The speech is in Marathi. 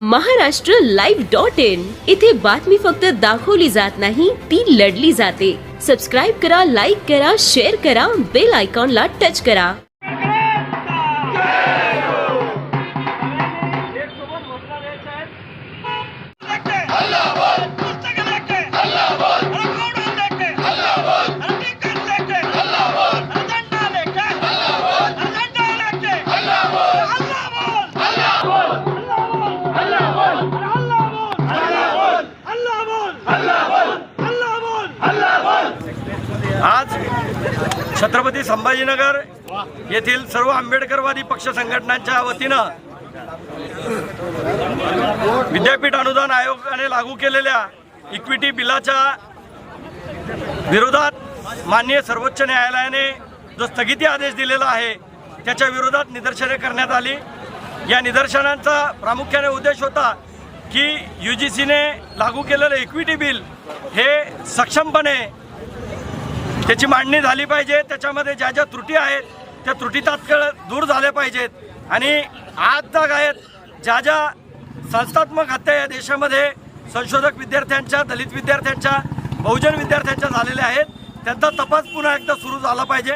महाराष्ट्रलाइव्ह.in इथे बातमी फक्त दाखवली जात नाही, ती लढली जाते। सबस्क्राइब करा, लाईक करा, शेअर करा, बेल आयकॉनला टच करा। आज छत्रपती संभाजीनगर येथील सर्व आंबेडकरवादी पक्ष संघटनांच्या वतीनं विद्यापीठ अनुदान आयोगाने लागू केलेल्या इक्विटी बिलाच्या विरोधात माननीय सर्वोच्च न्यायालयाने जो स्थगिती आदेश दिलेला आहे त्याच्या विरोधात निदर्शने करण्यात आली। या निदर्शनांचा प्रामुख्याने उद्देश होता की UGCने लागू केलेलं इक्विटी बिल हे सक्षमपणे त्याची मांडणी झाली पाहिजे, त्याच्यामध्ये ज्या ज्या त्रुटी आहेत त्या त्रुटी तात्काळ दूर झाल्या पाहिजेत आणि आजतागायत ज्या ज्या संस्थात्मक हत्या या देशामध्ये संशोधक विद्यार्थ्यांच्या, दलित विद्यार्थ्यांच्या, बहुजन विद्यार्थ्यांच्या झालेल्या आहेत त्यांचा तपास पुन्हा एकदा सुरू झाला पाहिजे।